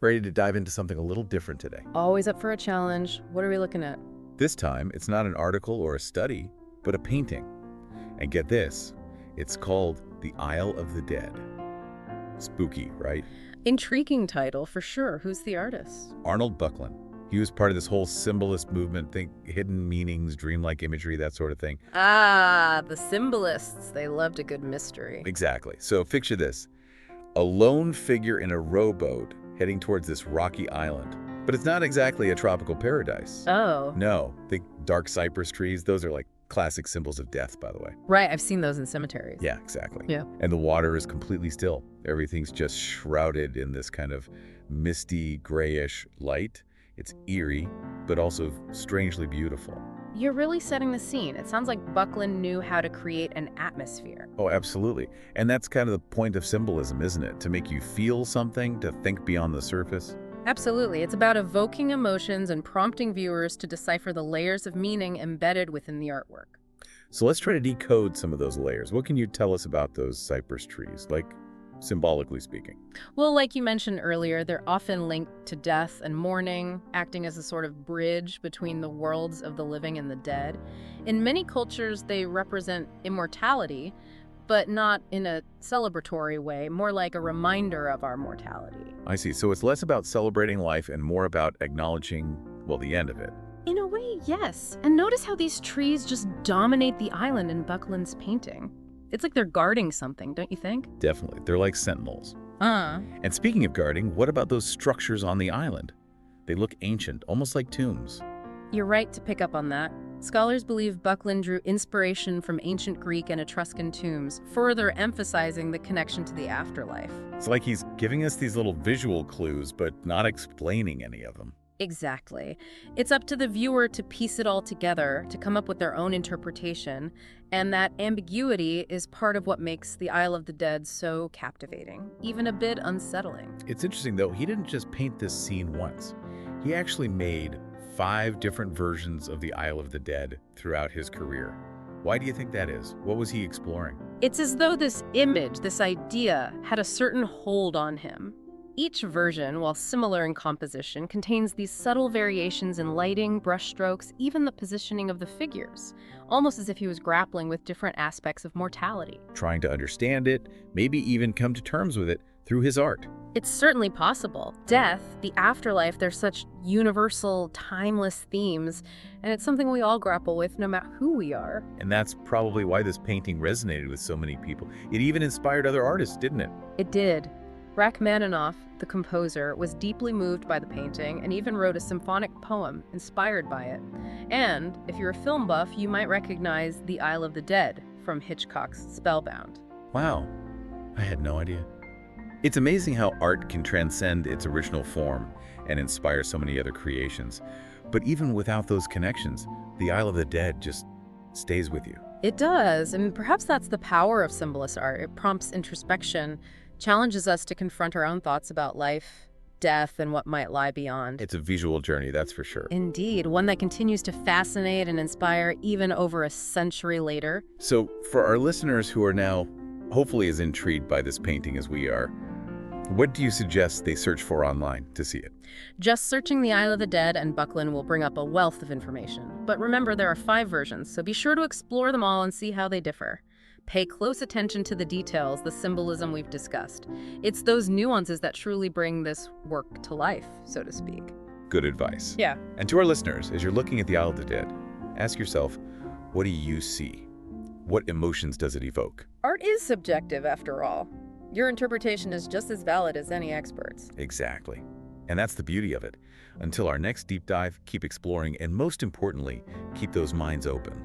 Ready to dive into something a little different today. Always up for a challenge. What are we looking at? This time, it's not an article or a study, but a painting. And get this, it's called The Isle of the Dead. Spooky, right? Intriguing title for sure. Who's the artist? Arnold Böcklin. He was part of this whole symbolist movement, think hidden meanings, dreamlike imagery, that sort of thing. Ah, the symbolists. They loved a good mystery. Exactly. So picture this. A lone figure in a rowboat heading towards this rocky island. But it's not exactly a tropical paradise. Oh. No, think dark cypress trees. Those are like classic symbols of death, by the way. Right, I've seen those in cemeteries. Yeah, exactly. Yeah. And the water is completely still. Everything's just shrouded in this kind of misty, grayish light. It's eerie, but also strangely beautiful. You're really setting the scene. It sounds like Böcklin knew how to create an atmosphere. Oh, absolutely. And that's kind of the point of symbolism, isn't it? To make you feel something, to think beyond the surface. Absolutely. It's about evoking emotions and prompting viewers to decipher the layers of meaning embedded within the artwork. So let's try to decode some of those layers. What can you tell us about those cypress trees, like symbolically speaking? Well, like you mentioned earlier, they're often linked to death and mourning, acting as a sort of bridge between the worlds of the living and the dead. In many cultures, they represent immortality, but not in a celebratory way, more like a reminder of our mortality. I see. So it's less about celebrating life and more about acknowledging, well, the end of it. In a way, yes. And notice how these trees just dominate the island in Böcklin's painting. It's like they're guarding something, don't you think? Definitely. They're like sentinels. And speaking of guarding, what about those structures on the island? They look ancient, almost like tombs. You're right to pick up on that. Scholars believe Böcklin drew inspiration from ancient Greek and Etruscan tombs, further emphasizing the connection to the afterlife. It's like he's giving us these little visual clues, but not explaining any of them. Exactly. It's up to the viewer to piece it all together, to come up with their own interpretation, and that ambiguity is part of what makes the Isle of the Dead so captivating, even a bit unsettling. It's interesting, though, he didn't just paint this scene once. He actually made 5 different versions of the Isle of the Dead throughout his career. Why do you think that is? What was he exploring? It's as though this image, this idea, had a certain hold on him. Each version, while similar in composition, contains these subtle variations in lighting, brushstrokes, even the positioning of the figures, almost as if he was grappling with different aspects of mortality. Trying to understand it, maybe even come to terms with it through his art. It's certainly possible. Death, the afterlife, they're such universal, timeless themes, and it's something we all grapple with no matter who we are. And that's probably why this painting resonated with so many people. It even inspired other artists, didn't it? It did. Rachmaninoff, the composer, was deeply moved by the painting and even wrote a symphonic poem inspired by it. And, if you're a film buff, you might recognize The Isle of the Dead from Hitchcock's Spellbound. Wow, I had no idea. It's amazing how art can transcend its original form and inspire so many other creations. But even without those connections, the Isle of the Dead just stays with you. It does, and perhaps that's the power of symbolist art. It prompts introspection, challenges us to confront our own thoughts about life, death, and what might lie beyond. It's a visual journey, that's for sure. Indeed, one that continues to fascinate and inspire even over a century later. So for our listeners who are now hopefully as intrigued by this painting as we are, what do you suggest they search for online to see it? Just searching the Isle of the Dead and Böcklin will bring up a wealth of information. But remember, there are 5 versions, so be sure to explore them all and see how they differ. Pay close attention to the details, the symbolism we've discussed. It's those nuances that truly bring this work to life, so to speak. Good advice. Yeah. And to our listeners, as you're looking at the Isle of the Dead, ask yourself, what do you see? What emotions does it evoke? Art is subjective, after all. Your interpretation is just as valid as any expert's. Exactly. And that's the beauty of it. Until our next deep dive, keep exploring and most importantly, keep those minds open.